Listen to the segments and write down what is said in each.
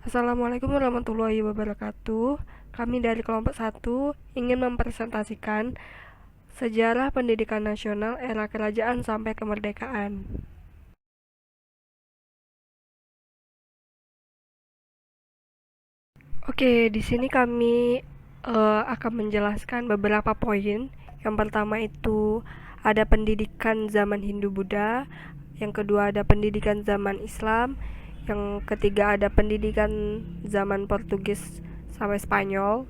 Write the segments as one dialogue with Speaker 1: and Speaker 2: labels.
Speaker 1: Assalamualaikum warahmatullahi wabarakatuh. Kami dari kelompok satu ingin mempresentasikan sejarah pendidikan nasional era kerajaan sampai kemerdekaan. Oke, di sini kami akan menjelaskan beberapa poin. Yang pertama itu ada pendidikan zaman Hindu-Buddha, yang kedua ada pendidikan zaman Islam, yang ketiga ada pendidikan zaman Portugis sampai Spanyol,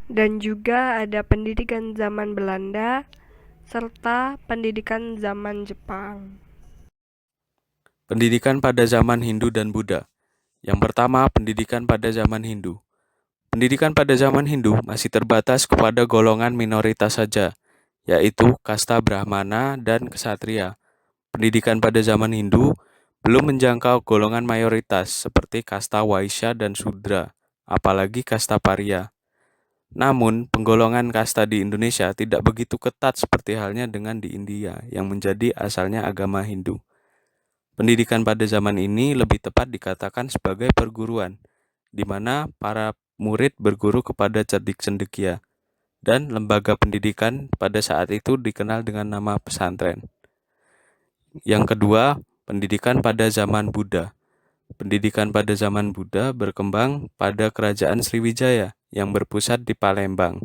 Speaker 1: dan juga ada pendidikan zaman Belanda serta pendidikan zaman Jepang.
Speaker 2: Pendidikan pada zaman Hindu dan Buddha. Yang pertama, pendidikan pada zaman Hindu. Pendidikan pada zaman Hindu masih terbatas kepada golongan minoritas saja, yaitu kasta Brahmana dan Ksatria. Pendidikan pada zaman Hindu belum menjangkau golongan mayoritas seperti kasta Waisya dan Sudra, apalagi kasta Paria. Namun, penggolongan kasta di Indonesia tidak begitu ketat seperti halnya dengan di India yang menjadi asalnya agama Hindu. Pendidikan pada zaman ini lebih tepat dikatakan sebagai perguruan, di mana para murid berguru kepada cerdik cendekia, dan lembaga pendidikan pada saat itu dikenal dengan nama pesantren. Yang kedua, pendidikan pada zaman Buddha. Pendidikan pada zaman Buddha berkembang pada kerajaan Sriwijaya yang berpusat di Palembang.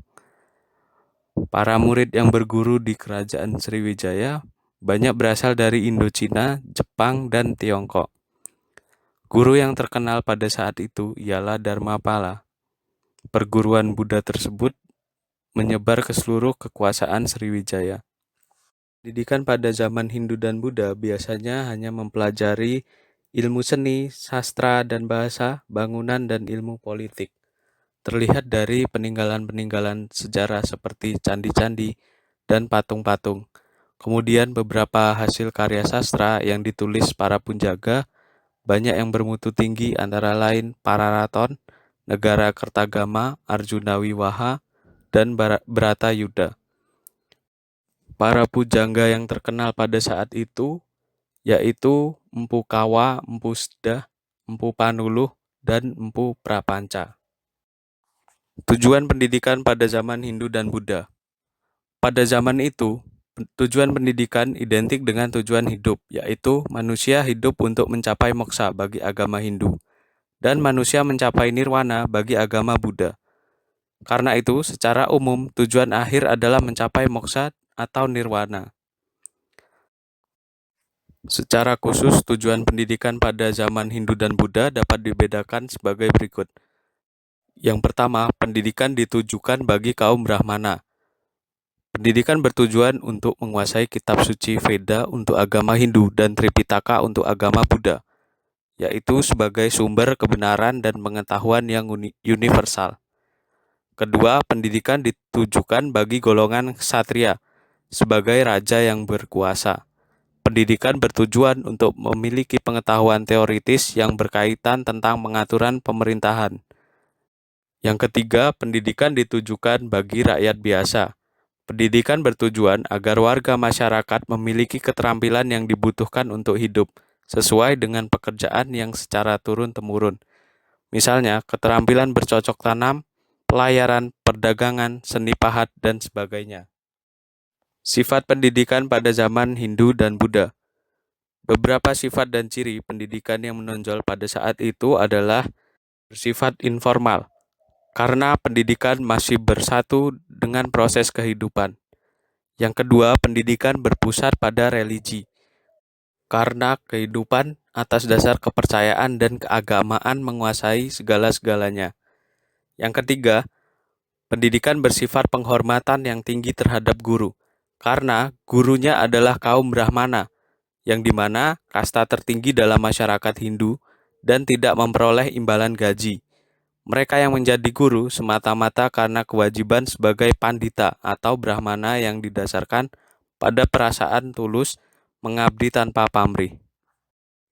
Speaker 2: Para murid yang berguru di kerajaan Sriwijaya banyak berasal dari Indochina, Jepang, dan Tiongkok. Guru yang terkenal pada saat itu ialah Dharmapala. Perguruan Buddha tersebut menyebar ke seluruh kekuasaan Sriwijaya. Pendidikan pada zaman Hindu dan Buddha biasanya hanya mempelajari ilmu seni, sastra dan bahasa, bangunan dan ilmu politik. Terlihat dari peninggalan-peninggalan sejarah seperti candi-candi dan patung-patung. Kemudian beberapa hasil karya sastra yang ditulis para punjaga banyak yang bermutu tinggi antara lain Pararaton, Negara Kertagama, Arjuna Wiwaha, dan Bratayuda. Para pujangga yang terkenal pada saat itu yaitu Empu Kawa, Empu Sedah, Empu Panuluh, dan Empu Prapanca. Tujuan pendidikan pada zaman Hindu dan Buddha. Pada zaman itu, tujuan pendidikan identik dengan tujuan hidup, yaitu manusia hidup untuk mencapai moksa bagi agama Hindu, dan manusia mencapai nirwana bagi agama Buddha. Karena itu, secara umum, tujuan akhir adalah mencapai moksa atau nirwana. Secara khusus, tujuan pendidikan pada zaman Hindu dan Buddha dapat dibedakan sebagai berikut. Yang pertama, pendidikan ditujukan bagi kaum Brahmana. Pendidikan bertujuan untuk menguasai kitab suci Veda untuk agama Hindu dan Tripitaka untuk agama Buddha, yaitu sebagai sumber kebenaran dan pengetahuan yang universal. Kedua, pendidikan ditujukan bagi golongan ksatria sebagai raja yang berkuasa. Pendidikan bertujuan untuk memiliki pengetahuan teoritis yang berkaitan tentang pengaturan pemerintahan. Yang ketiga, pendidikan ditujukan bagi rakyat biasa. Pendidikan bertujuan agar warga masyarakat memiliki keterampilan yang dibutuhkan untuk hidup, sesuai dengan pekerjaan yang secara turun-temurun. Misalnya, keterampilan bercocok tanam, pelayaran, perdagangan, seni pahat, dan sebagainya. Sifat pendidikan pada zaman Hindu dan Buddha. Beberapa sifat dan ciri pendidikan yang menonjol pada saat itu adalah bersifat informal, karena pendidikan masih bersatu dengan proses kehidupan. Yang kedua, pendidikan berpusat pada religi, karena kehidupan atas dasar kepercayaan dan keagamaan menguasai segala-segalanya. Yang ketiga, pendidikan bersifat penghormatan yang tinggi terhadap guru, karena gurunya adalah kaum Brahmana, yang dimana kasta tertinggi dalam masyarakat Hindu dan tidak memperoleh imbalan gaji. Mereka yang menjadi guru semata-mata karena kewajiban sebagai pandita atau Brahmana yang didasarkan pada perasaan tulus mengabdi tanpa pamrih.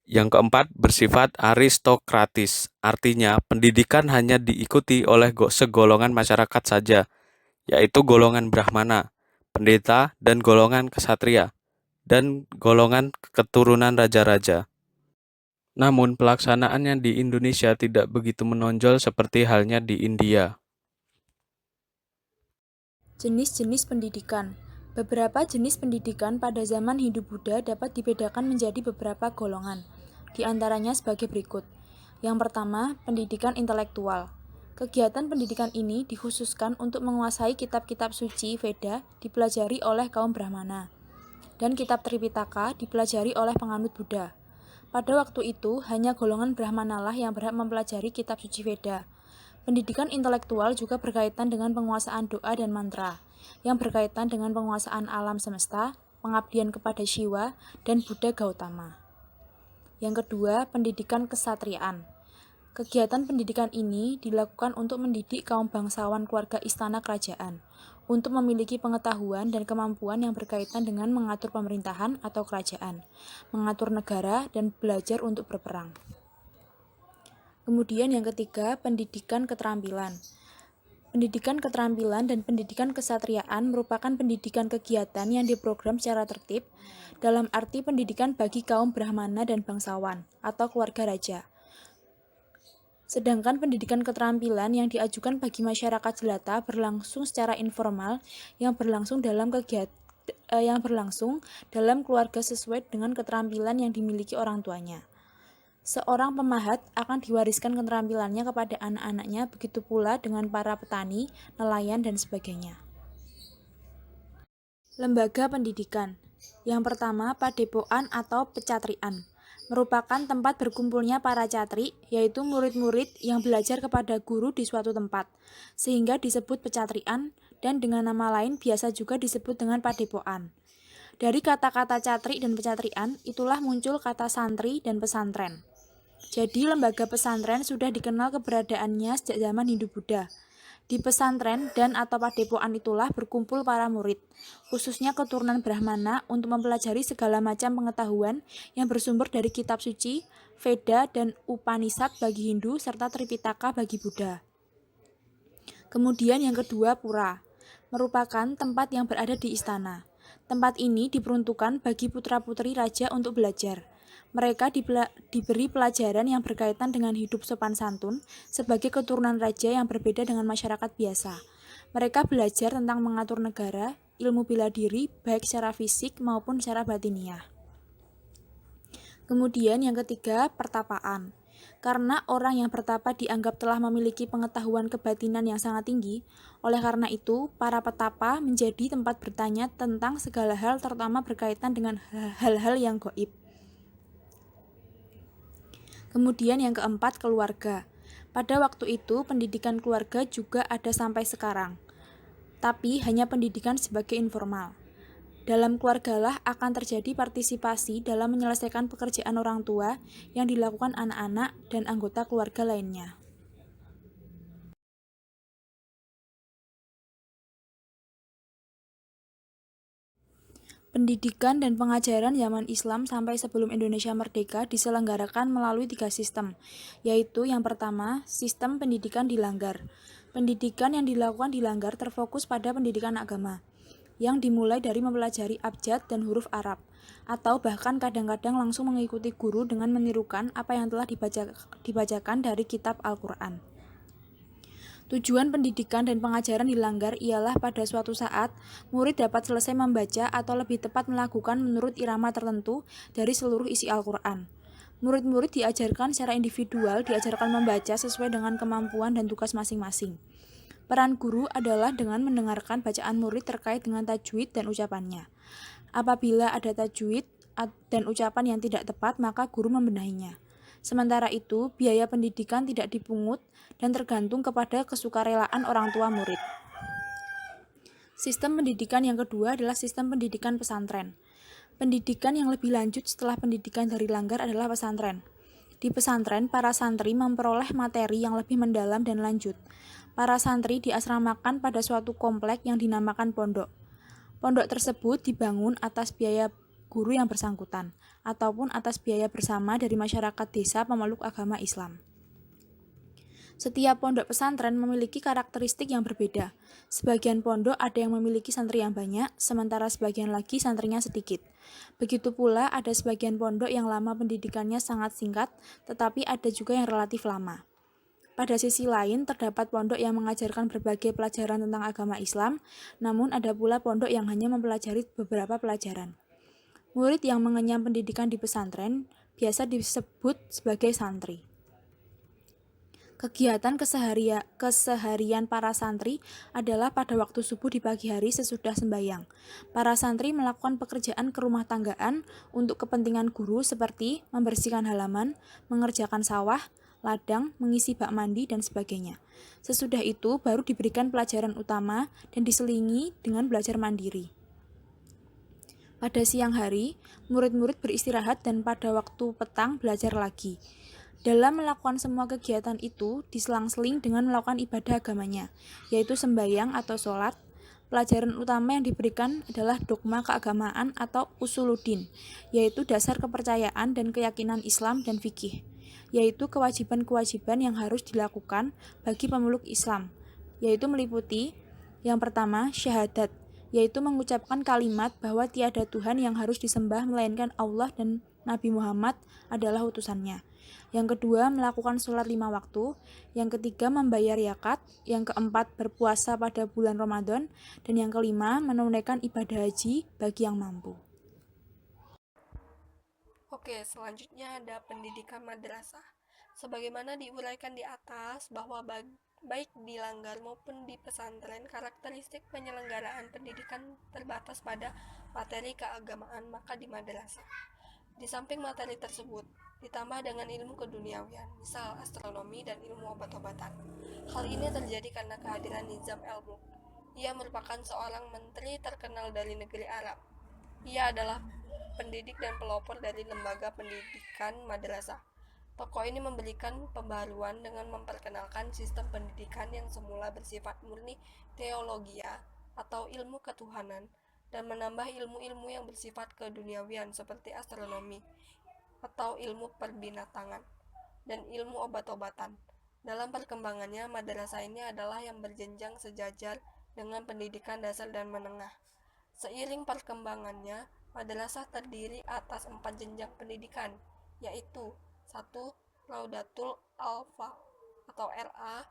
Speaker 2: Yang keempat, bersifat aristokratis, artinya pendidikan hanya diikuti oleh segolongan masyarakat saja, yaitu golongan Brahmana, pendeta, dan golongan kesatria, dan golongan keturunan raja-raja. Namun pelaksanaannya di Indonesia tidak begitu menonjol seperti halnya di India.
Speaker 3: Jenis-jenis pendidikan. Beberapa jenis pendidikan pada zaman Hindu-Buddha dapat dibedakan menjadi beberapa golongan. Di antaranya sebagai berikut. Yang pertama, pendidikan intelektual. Kegiatan pendidikan ini dikhususkan untuk menguasai kitab-kitab suci Veda dipelajari oleh kaum Brahmana, dan kitab Tripitaka dipelajari oleh penganut Buddha. Pada waktu itu, hanya golongan Brahmanalah yang berhak mempelajari kitab suci Veda. Pendidikan intelektual juga berkaitan dengan penguasaan doa dan mantra, yang berkaitan dengan penguasaan alam semesta, pengabdian kepada Shiva, dan Buddha Gautama. Yang kedua, pendidikan kesatriaan. Kegiatan pendidikan ini dilakukan untuk mendidik kaum bangsawan keluarga istana kerajaan, untuk memiliki pengetahuan dan kemampuan yang berkaitan dengan mengatur pemerintahan atau kerajaan, mengatur negara, dan belajar untuk berperang. Kemudian yang ketiga, pendidikan keterampilan. Pendidikan keterampilan dan pendidikan kesatriaan merupakan pendidikan kegiatan yang diprogram secara tertib dalam arti pendidikan bagi kaum Brahmana dan bangsawan atau keluarga raja. Sedangkan pendidikan keterampilan yang diajukan bagi masyarakat jelata berlangsung secara informal yang berlangsung dalam keluarga sesuai dengan keterampilan yang dimiliki orang tuanya. Seorang pemahat akan diwariskan keterampilannya kepada anak-anaknya, begitu pula dengan para petani, nelayan, dan sebagainya. Lembaga pendidikan. Yang pertama, padepokan atau pecatrian. Merupakan tempat berkumpulnya para catri, yaitu murid-murid yang belajar kepada guru di suatu tempat, sehingga disebut pecatrian, dan dengan nama lain biasa juga disebut dengan padepokan. Dari kata-kata catri dan pecatrian, itulah muncul kata santri dan pesantren. Jadi lembaga pesantren sudah dikenal keberadaannya sejak zaman Hindu-Buddha. Di pesantren dan atau padepokan itulah berkumpul para murid, khususnya keturunan Brahmana, untuk mempelajari segala macam pengetahuan yang bersumber dari kitab suci, Veda dan Upanishad bagi Hindu, serta Tripitaka bagi Buddha. Kemudian yang kedua, pura. Merupakan tempat yang berada di istana. Tempat ini diperuntukkan bagi putra-putri raja untuk belajar. Mereka diberi pelajaran yang berkaitan dengan hidup sopan santun sebagai keturunan raja yang berbeda dengan masyarakat biasa. Mereka belajar tentang mengatur negara, ilmu bela diri, baik secara fisik maupun secara batiniah. Kemudian yang ketiga, pertapaan. Karena orang yang bertapa dianggap telah memiliki pengetahuan kebatinan yang sangat tinggi, oleh karena itu, para petapa menjadi tempat bertanya tentang segala hal, terutama berkaitan dengan hal-hal yang gaib. Kemudian yang keempat, keluarga. Pada waktu itu, pendidikan keluarga juga ada sampai sekarang, tapi hanya pendidikan sebagai informal. Dalam keluargalah akan terjadi partisipasi dalam menyelesaikan pekerjaan orang tua yang dilakukan anak-anak dan anggota keluarga lainnya. Pendidikan dan pengajaran zaman Islam sampai sebelum Indonesia merdeka diselenggarakan melalui 3 sistem, yaitu yang pertama, sistem pendidikan di Langgar. Pendidikan yang dilakukan di Langgar terfokus pada pendidikan agama, yang dimulai dari mempelajari abjad dan huruf Arab, atau bahkan kadang-kadang langsung mengikuti guru dengan menirukan apa yang telah dibacakan dari kitab Al-Quran. Tujuan pendidikan dan pengajaran di Langgar ialah pada suatu saat, murid dapat selesai membaca atau lebih tepat melakukan menurut irama tertentu dari seluruh isi Al-Quran. Murid-murid diajarkan secara individual, diajarkan membaca sesuai dengan kemampuan dan tugas masing-masing. Peran guru adalah dengan mendengarkan bacaan murid terkait dengan tajwid dan ucapannya. Apabila ada tajwid dan ucapan yang tidak tepat, maka guru membenahinya. Sementara itu, biaya pendidikan tidak dipungut dan tergantung kepada kesukarelaan orang tua murid. Sistem pendidikan yang kedua adalah sistem pendidikan pesantren. Pendidikan yang lebih lanjut setelah pendidikan dari Langgar adalah pesantren. Di pesantren, para santri memperoleh materi yang lebih mendalam dan lanjut. Para santri diasramakan pada suatu komplek yang dinamakan pondok. Pondok tersebut dibangun atas biaya guru yang bersangkutan, ataupun atas biaya bersama dari masyarakat desa pemeluk agama Islam. Setiap pondok pesantren memiliki karakteristik yang berbeda. Sebagian pondok ada yang memiliki santri yang banyak, sementara sebagian lagi santrinya sedikit. Begitu pula ada sebagian pondok yang lama pendidikannya sangat singkat, tetapi ada juga yang relatif lama. Pada sisi lain, terdapat pondok yang mengajarkan berbagai pelajaran tentang agama Islam, namun ada pula pondok yang hanya mempelajari beberapa pelajaran. Murid yang mengenyam pendidikan di pesantren biasa disebut sebagai santri. Kegiatan keseharian para santri adalah pada waktu subuh di pagi hari sesudah sembahyang. Para santri melakukan pekerjaan kerumah tanggaan untuk kepentingan guru seperti membersihkan halaman, mengerjakan sawah, ladang, mengisi bak mandi, dan sebagainya. Sesudah itu baru diberikan pelajaran utama dan diselingi dengan belajar mandiri. Pada siang hari, murid-murid beristirahat dan pada waktu petang belajar lagi. Dalam melakukan semua kegiatan itu, diselang-seling dengan melakukan ibadah agamanya, yaitu sembahyang atau sholat. Pelajaran utama yang diberikan adalah dogma keagamaan atau usuluddin, yaitu dasar kepercayaan dan keyakinan Islam dan fikih, yaitu kewajiban-kewajiban yang harus dilakukan bagi pemeluk Islam, yaitu meliputi yang pertama, syahadat, yaitu mengucapkan kalimat bahwa tiada Tuhan yang harus disembah melainkan Allah dan Nabi Muhammad adalah utusannya. Yang kedua, melakukan sholat 5 waktu. Yang ketiga, membayar zakat. Yang keempat, berpuasa pada bulan Ramadan. Dan yang kelima, menunaikan ibadah haji bagi yang mampu.
Speaker 1: Oke, selanjutnya ada pendidikan madrasah. Sebagaimana diuraikan di atas bahwa baik di langgar maupun di pesantren, karakteristik penyelenggaraan pendidikan terbatas pada materi keagamaan, maka di madrasah, di samping materi tersebut, ditambah dengan ilmu keduniawian, misal astronomi dan ilmu obat-obatan. Hal ini terjadi karena kehadiran Nizam el-Mulk. Ia merupakan seorang menteri terkenal dari negeri Arab. Ia adalah pendidik dan pelopor dari lembaga pendidikan madrasah. Tokoh ini memberikan pembaruan dengan memperkenalkan sistem pendidikan yang semula bersifat murni teologia atau ilmu ketuhanan dan menambah ilmu-ilmu yang bersifat keduniawian seperti astronomi atau ilmu perbinatangan dan ilmu obat-obatan. Dalam perkembangannya, madrasah ini adalah yang berjenjang sejajar dengan pendidikan dasar dan menengah. Seiring perkembangannya, madrasah terdiri atas 4 jenjang pendidikan, yaitu 1. Raudatul Alfa atau RA,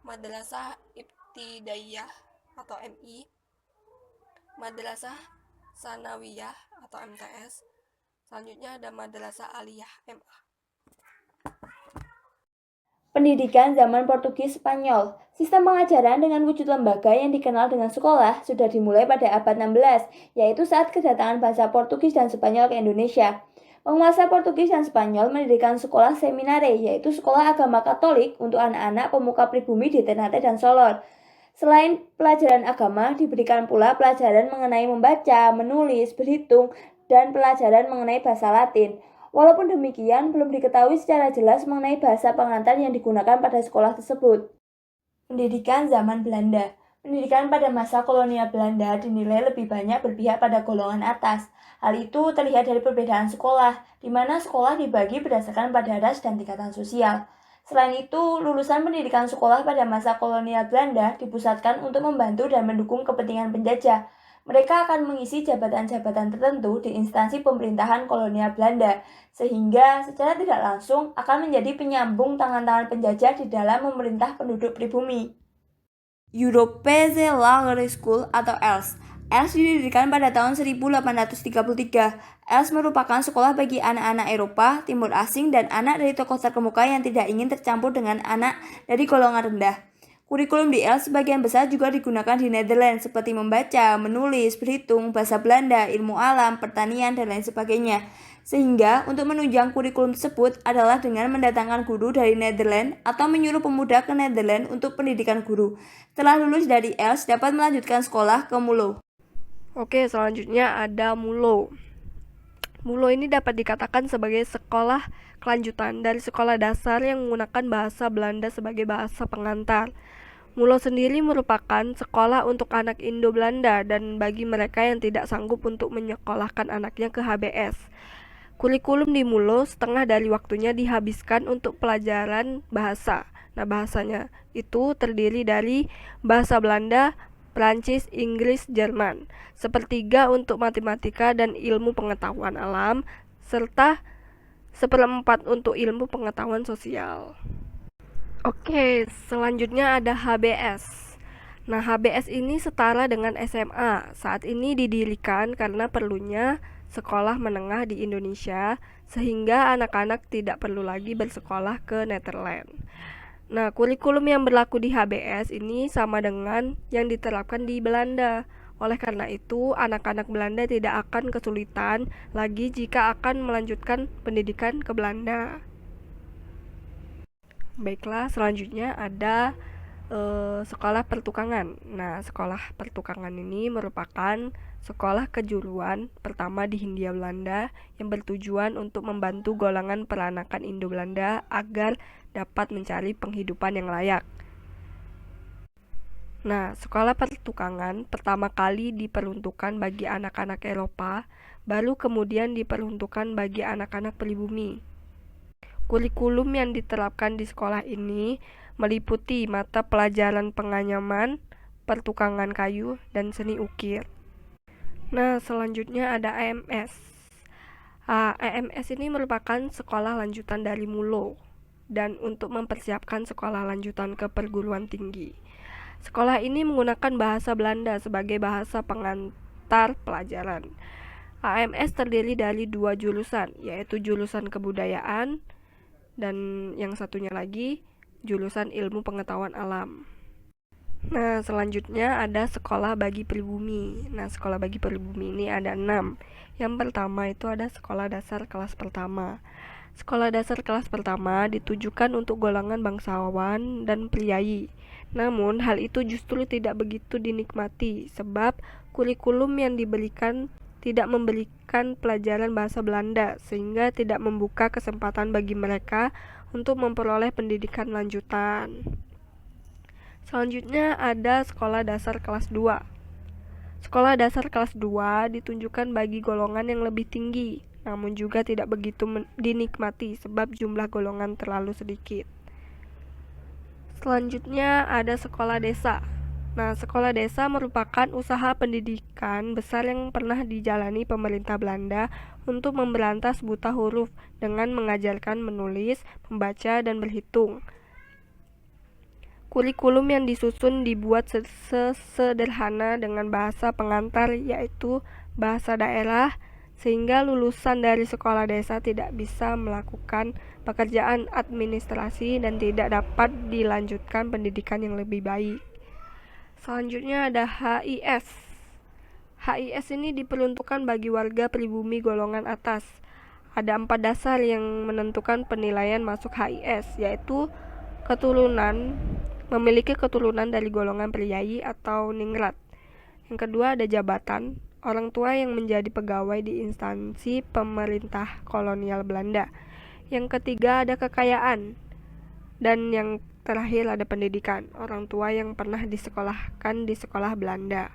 Speaker 1: Madrasah Ibtidaiyah atau MI, Madrasah Sanawiyah atau MTS. Selanjutnya ada Madrasah Aliyah MA.
Speaker 4: Pendidikan zaman Portugis Spanyol. Sistem pengajaran dengan wujud lembaga yang dikenal dengan sekolah sudah dimulai pada abad 16, yaitu saat kedatangan bangsa Portugis dan Spanyol ke Indonesia. Penguasa Portugis dan Spanyol mendirikan sekolah seminare, yaitu sekolah agama Katolik untuk anak-anak pemuka pribumi di Ternate dan Solor. Selain pelajaran agama, diberikan pula pelajaran mengenai membaca, menulis, berhitung, dan pelajaran mengenai bahasa Latin. Walaupun demikian, belum diketahui secara jelas mengenai bahasa pengantar yang digunakan pada sekolah tersebut. Pendidikan zaman Belanda. Pendidikan pada masa kolonial Belanda dinilai lebih banyak berpihak pada golongan atas. Hal itu terlihat dari perbedaan sekolah, di mana sekolah dibagi berdasarkan pada ras dan tingkatan sosial. Selain itu, lulusan pendidikan sekolah pada masa kolonial Belanda dipusatkan untuk membantu dan mendukung kepentingan penjajah. Mereka akan mengisi jabatan-jabatan tertentu di instansi pemerintahan kolonial Belanda, sehingga secara tidak langsung akan menjadi penyambung tangan-tangan penjajah di dalam memerintah penduduk pribumi. Europese Lagere School atau ELS. ELS didirikan pada tahun 1833. ELS merupakan sekolah bagi anak-anak Eropa, Timur Asing, dan anak dari tokoh terkemuka yang tidak ingin tercampur dengan anak dari golongan rendah. Kurikulum di ELS sebagian besar juga digunakan di Netherlands seperti membaca, menulis, berhitung, bahasa Belanda, ilmu alam, pertanian, dan lain sebagainya. Sehingga untuk menunjang kurikulum tersebut adalah dengan mendatangkan guru dari Netherlands atau menyuruh pemuda ke Netherlands untuk pendidikan guru. Setelah lulus dari ELS dapat melanjutkan sekolah ke MULO.
Speaker 1: Oke, selanjutnya ada MULO. MULO ini dapat dikatakan sebagai sekolah kelanjutan dari sekolah dasar yang menggunakan bahasa Belanda sebagai bahasa pengantar. MULO sendiri merupakan sekolah untuk anak Indo-Belanda dan bagi mereka yang tidak sanggup untuk menyekolahkan anaknya ke HBS. Kurikulum di MULO setengah dari waktunya dihabiskan untuk pelajaran bahasa Nah, bahasanya itu terdiri dari bahasa Belanda, Prancis, Inggris, Jerman. Sepertiga untuk matematika dan ilmu pengetahuan alam, serta seperempat untuk ilmu pengetahuan sosial. Oke, selanjutnya ada HBS. Nah, HBS ini setara dengan SMA. Saat ini didirikan karena perlunya sekolah menengah di Indonesia, sehingga anak-anak tidak perlu lagi bersekolah ke Netherlands. Nah, kurikulum yang berlaku di HBS ini sama dengan yang diterapkan di Belanda. Oleh karena itu, anak-anak Belanda tidak akan kesulitan lagi jika akan melanjutkan pendidikan ke Belanda. Baiklah, selanjutnya ada sekolah pertukangan. Nah, sekolah pertukangan ini merupakan sekolah kejuruan pertama di Hindia Belanda yang bertujuan untuk membantu golongan peranakan Indo-Belanda agar dapat mencari penghidupan yang layak. Nah, sekolah pertukangan pertama kali diperuntukkan bagi anak-anak Eropa, baru kemudian diperuntukkan bagi anak-anak pribumi. Kurikulum yang diterapkan di sekolah ini meliputi mata pelajaran penganyaman, pertukangan kayu, dan seni ukir. Nah, selanjutnya ada AMS. AMS ini merupakan sekolah lanjutan dari MULO dan untuk mempersiapkan sekolah lanjutan ke perguruan tinggi. Sekolah ini menggunakan bahasa Belanda sebagai bahasa pengantar pelajaran. AMS terdiri dari 2 jurusan, yaitu jurusan kebudayaan dan yang satunya lagi jurusan ilmu pengetahuan alam. Nah, selanjutnya ada sekolah bagi pribumi. Nah, sekolah bagi pribumi ini ada 6. Yang pertama itu ada sekolah dasar kelas pertama. Sekolah dasar kelas pertama ditujukan untuk golongan bangsawan dan priayi. Namun, hal itu justru tidak begitu dinikmati sebab kurikulum yang diberikan tidak memberikan pelajaran bahasa Belanda, sehingga tidak membuka kesempatan bagi mereka untuk memperoleh pendidikan lanjutan. Selanjutnya ada sekolah dasar kelas 2. Sekolah dasar kelas 2 ditunjukkan bagi golongan yang lebih tinggi, namun juga tidak begitu dinikmati sebab jumlah golongan terlalu sedikit. Selanjutnya ada sekolah desa. Nah, sekolah desa merupakan usaha pendidikan besar yang pernah dijalani pemerintah Belanda untuk memberantas buta huruf dengan mengajarkan menulis, membaca, dan berhitung. Kurikulum yang disusun dibuat sederhana dengan bahasa pengantar, yaitu bahasa daerah, sehingga lulusan dari sekolah desa tidak bisa melakukan pekerjaan administrasi dan tidak dapat dilanjutkan pendidikan yang lebih baik. Selanjutnya ada HIS. HIS ini diperuntukkan bagi warga pribumi golongan atas. Ada 4 dasar yang menentukan penilaian masuk HIS, yaitu memiliki keturunan dari golongan priayi atau ningrat. Yang kedua ada jabatan, orang tua yang menjadi pegawai di instansi pemerintah kolonial Belanda. Yang ketiga ada kekayaan, dan yang terakhir ada pendidikan, orang tua yang pernah disekolahkan di sekolah Belanda.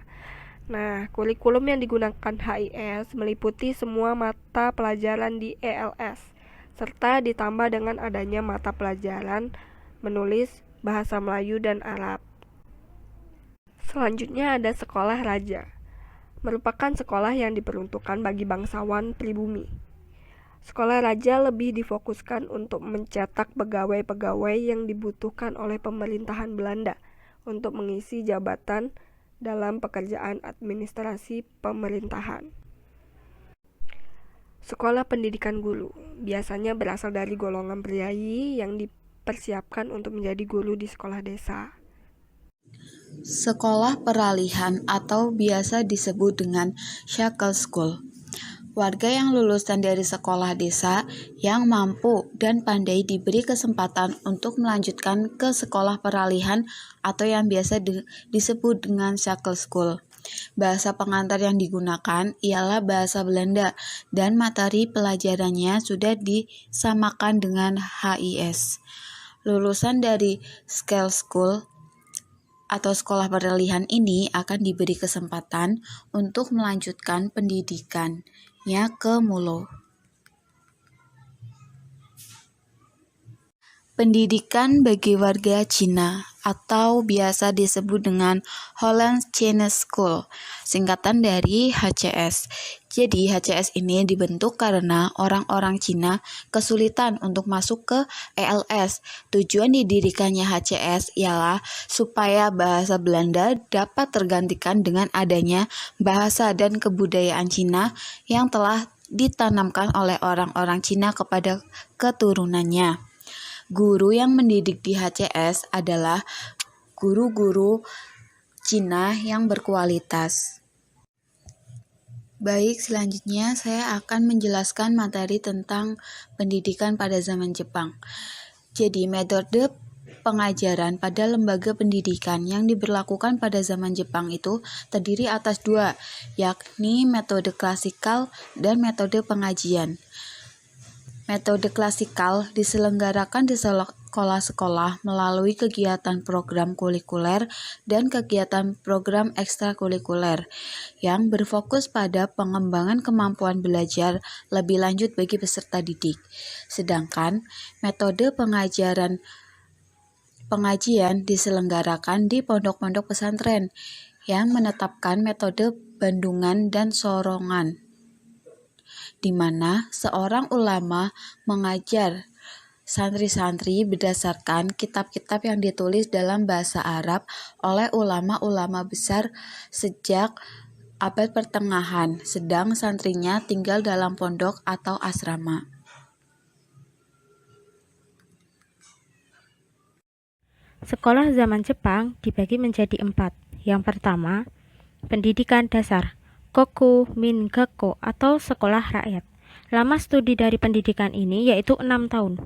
Speaker 1: Nah, kurikulum yang digunakan HIS meliputi semua mata pelajaran di ELS, serta ditambah dengan adanya mata pelajaran menulis, bahasa Melayu, dan Arab. Selanjutnya ada sekolah raja, merupakan sekolah yang diperuntukkan bagi bangsawan pribumi. Sekolah raja lebih difokuskan untuk mencetak pegawai-pegawai yang dibutuhkan oleh pemerintahan Belanda untuk mengisi jabatan dalam pekerjaan administrasi pemerintahan. Sekolah pendidikan guru biasanya berasal dari golongan priayi yang dipersiapkan untuk menjadi guru di sekolah desa.
Speaker 3: Sekolah peralihan atau biasa disebut dengan shackle school. Warga yang lulusan dari sekolah desa yang mampu dan pandai diberi kesempatan untuk melanjutkan ke sekolah peralihan atau yang biasa disebut dengan shackle school. Bahasa pengantar yang digunakan ialah bahasa Belanda dan materi pelajarannya sudah disamakan dengan HIS. Lulusan dari shackle school atau sekolah peralihan ini akan diberi kesempatan untuk melanjutkan pendidikannya ke MULO.
Speaker 5: Pendidikan bagi warga Cina atau biasa disebut dengan Holland Chinese School, singkatan dari HCS. Jadi HCS ini dibentuk karena orang-orang Cina kesulitan untuk masuk ke ELS. Tujuan didirikannya HCS ialah supaya bahasa Belanda dapat tergantikan dengan adanya bahasa dan kebudayaan Cina yang telah ditanamkan oleh orang-orang Cina kepada keturunannya. Guru yang mendidik di HCS adalah guru-guru Cina yang berkualitas. Baik, selanjutnya saya akan menjelaskan materi tentang pendidikan pada zaman Jepang. Jadi, metode pengajaran pada lembaga pendidikan yang diberlakukan pada zaman Jepang itu terdiri atas dua, yakni metode klasikal dan metode pengajian. Metode klasikal diselenggarakan di sekolah-sekolah melalui kegiatan program kurikuler dan kegiatan program ekstrakurikuler yang berfokus pada pengembangan kemampuan belajar lebih lanjut bagi peserta didik. Sedangkan metode pengajian diselenggarakan di pondok-pondok pesantren yang menetapkan metode bandungan dan sorongan, di mana seorang ulama mengajar santri-santri berdasarkan kitab-kitab yang ditulis dalam bahasa Arab oleh ulama-ulama besar sejak abad pertengahan, sedang santrinya tinggal dalam pondok atau asrama.
Speaker 6: Sekolah zaman Jepang dibagi menjadi 4. Yang pertama, pendidikan dasar, Koku Mingekko atau sekolah rakyat. Lama studi dari pendidikan ini yaitu 6 tahun.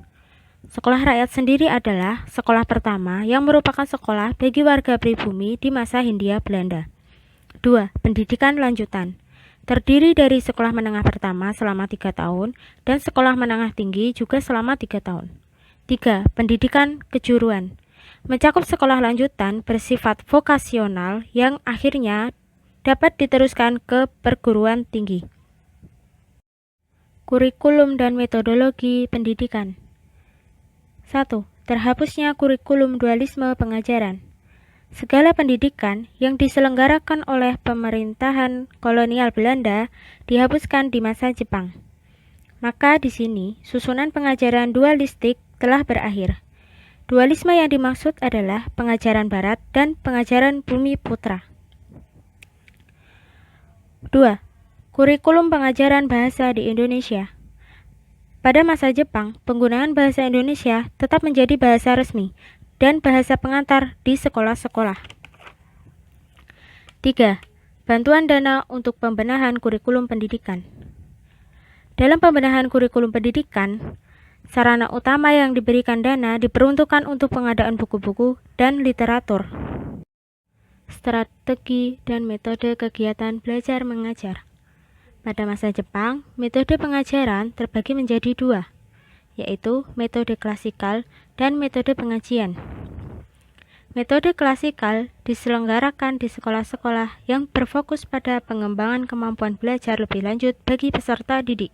Speaker 6: Sekolah rakyat sendiri adalah sekolah pertama yang merupakan sekolah bagi warga pribumi di masa Hindia Belanda. 2. Pendidikan lanjutan. Terdiri dari sekolah menengah pertama selama 3 tahun dan sekolah menengah tinggi juga selama 3 tahun. 3. Pendidikan kejuruan. Mencakup sekolah lanjutan bersifat vokasional yang akhirnya dapat diteruskan ke perguruan tinggi. Kurikulum dan metodologi pendidikan. 1. Terhapusnya kurikulum dualisme pengajaran. Segala pendidikan yang diselenggarakan oleh pemerintahan kolonial Belanda dihapuskan di masa Jepang. Maka di sini susunan pengajaran dualistik telah berakhir. Dualisme yang dimaksud adalah pengajaran barat dan pengajaran bumi putra. 2. Kurikulum pengajaran bahasa di Indonesia. Pada masa Jepang, penggunaan bahasa Indonesia tetap menjadi bahasa resmi dan bahasa pengantar di sekolah-sekolah. 3. Bantuan dana untuk pembenahan kurikulum pendidikan. Dalam pembenahan kurikulum pendidikan, sarana utama yang diberikan dana diperuntukkan untuk pengadaan buku-buku dan literatur. Strategi dan metode kegiatan belajar mengajar. Pada masa Jepang, metode pengajaran terbagi menjadi 2, yaitu metode klasikal dan metode pengajian. Metode klasikal diselenggarakan di sekolah-sekolah yang berfokus pada pengembangan kemampuan belajar lebih lanjut bagi peserta didik.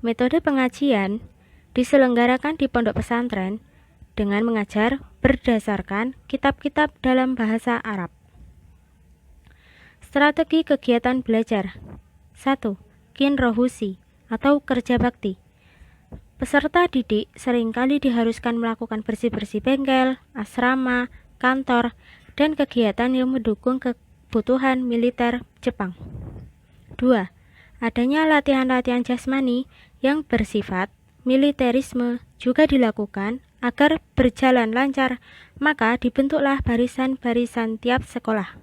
Speaker 6: Metode pengajian diselenggarakan di pondok pesantren dengan mengajar berdasarkan kitab-kitab dalam bahasa Arab. Strategi kegiatan belajar. 1. Kinrohushi atau kerja bakti. Peserta didik seringkali diharuskan melakukan bersih-bersih bengkel, asrama, kantor, dan kegiatan yang mendukung kebutuhan militer Jepang. 2. Adanya latihan-latihan jasmani yang bersifat militerisme juga dilakukan agar berjalan lancar, maka dibentuklah barisan-barisan tiap sekolah.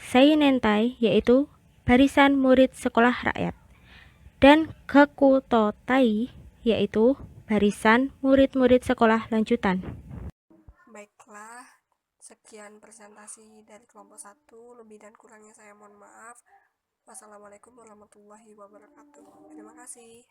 Speaker 6: Seinentai yaitu barisan murid sekolah rakyat, dan Gakutotai yaitu barisan murid-murid sekolah lanjutan.
Speaker 1: Baiklah, sekian presentasi dari kelompok 1, lebih dan kurangnya saya mohon maaf. Wassalamualaikum warahmatullahi wabarakatuh. Terima kasih.